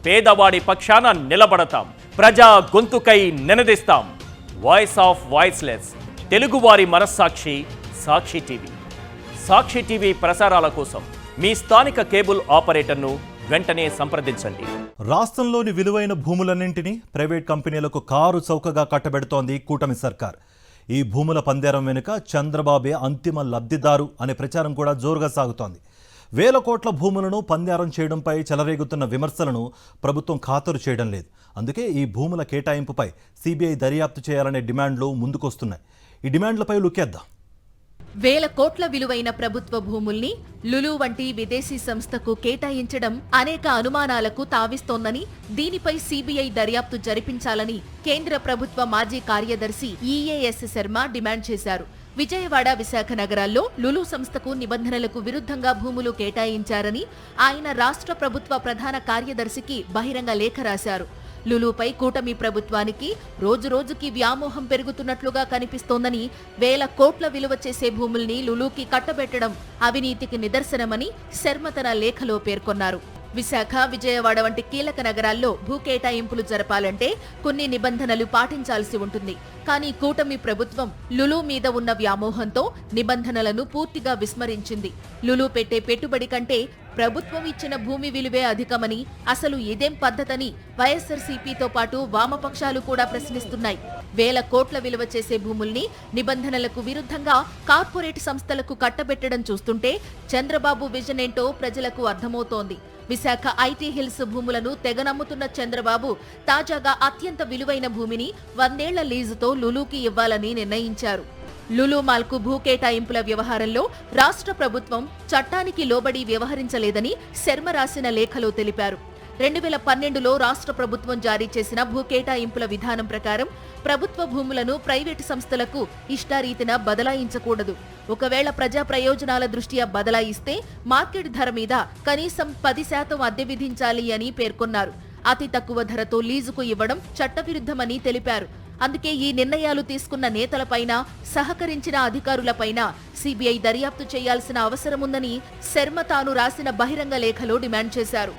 పేదవాడి పక్షాన నిలబడతాం, ప్రజా గొంతుకై నినదిస్తాం. వాయిస్ ఆఫ్ వాయిస్లెస్, తెలుగువారి మనస్సాక్షి సాక్షి టీవీ. సాక్షి టీవీ ప్రసారాల కోసం మీ స్థానిక కేబుల్ ఆపరేటర్ను వెంటనే సంప్రదించండి. రాష్ట్రంలోని విలువైన భూములన్నింటినీ ప్రైవేట్ కంపెనీలకు కారు చౌకగా కట్టబెడుతోంది కూటమి సర్కార్. ఈ భూముల పందేరం వెనుక చంద్రబాబే అంతిమ లబ్ధిదారు అనే ప్రచారం కూడా జోరుగా సాగుతోంది. వేల కోట్ల భూములను పందేరం చేయడంపై చెలరేగుతున్న విమర్శలను ప్రభుత్వం ఖాతరు చేయడం లేదు. అందుకే ఈ భూముల కేటాయింపుపై సిబిఐ దర్యాప్తు చేయాలనే డిమాండ్లు ముందుకొస్తున్నాయి. ఈ డిమాండ్లపై లుకేద్దాం. వేల కోట్ల విలువైన ప్రభుత్వ భూముల్ని లులు వంటి విదేశీ సంస్థకు కేటాయించడం అనేక అనుమానాలకు తావిస్తోందని, దీనిపై సిబిఐ దర్యాప్తు జరిపించాలని కేంద్ర ప్రభుత్వ మాజీ కార్యదర్శి ఈఏఎస్ శర్మ డిమాండ్ చేశారు. విజయవాడ, విశాఖ నగరాల్లో లులు సంస్థకు నిబంధనలకు విరుద్ధంగా భూములు కేటాయించారని ఆయన రాష్ట్ర ప్రభుత్వ ప్రధాన కార్యదర్శికి బహిరంగ లేఖ రాశారు. లులుపై కూటమి ప్రభుత్వానికి రోజురోజుకి వ్యామోహం పెరుగుతున్నట్లుగా కనిపిస్తోందని, వేల కోట్ల విలువ చేసే భూముల్ని లులుకి కట్టబెట్టడం అవినీతికి నిదర్శనమని శర్మ తన లేఖలో పేర్కొన్నారు. విశాఖ, విజయవాడ వంటి కీలక నగరాల్లో భూ కేటాయింపులు జరపాలంటే కొన్ని నిబంధనలు పాటించాల్సి ఉంటుంది. కానీ కూటమి ప్రభుత్వం లులు మీద ఉన్న వ్యామోహంతో నిబంధనలను పూర్తిగా విస్మరించింది. లులు పెట్టే పెట్టుబడి కంటే ప్రభుత్వం ఇచ్చిన భూమి విలువే అధికమని, అసలు ఇదేం పద్ధతని వైఎస్ఆర్సీపీతో పాటు వామపక్షాలు కూడా ప్రశ్నిస్తున్నాయి. వేల కోట్ల విలువ చేసే భూముల్ని నిబంధనలకు విరుద్ధంగా కార్పొరేట్ సంస్థలకు కట్టబెట్టడం చూస్తుంటే చంద్రబాబు విజన్ ఏంటో ప్రజలకు అర్థమవుతోంది. విశాఖ ఐటీ హిల్స్ భూములను తెగనమ్ముతున్న చంద్రబాబు తాజాగా అత్యంత విలువైన భూమిని 100 ఏళ్ల లీజుతో లులుకి ఇవ్వాలని నిర్ణయించారు. లులు మాల్కు భూ కేటాయింపుల వ్యవహారంలో రాష్ట్ర ప్రభుత్వం చట్టానికి లోబడి వ్యవహరించలేదని శర్మ రాసిన లేఖలో తెలిపారు. 2012లో రాష్ట్ర ప్రభుత్వం జారీ చేసిన భూ కేటాయింపుల విధానం ప్రకారం ప్రభుత్వ భూములను ప్రైవేటు సంస్థలకు ఇష్టారీతిన బదలాయించకూడదు. ఒకవేళ ప్రజా ప్రయోజనాల దృష్ట్యా బదలాయిస్తే మార్కెట్ ధర మీద కనీసం 10% అద్దె విధించాలి అని పేర్కొన్నారు. అతి తక్కువ ధరతో లీజుకు ఇవ్వడం చట్టవిరుద్ధమని తెలిపారు. అందుకే ఈ నిర్ణయాలు తీసుకున్న నేతలపైన, సహకరించిన అధికారులపైన సిబిఐ దర్యాప్తు చేయాల్సిన అవసరముందని శర్మ తాను రాసిన బహిరంగ లేఖలో డిమాండ్ చేశారు.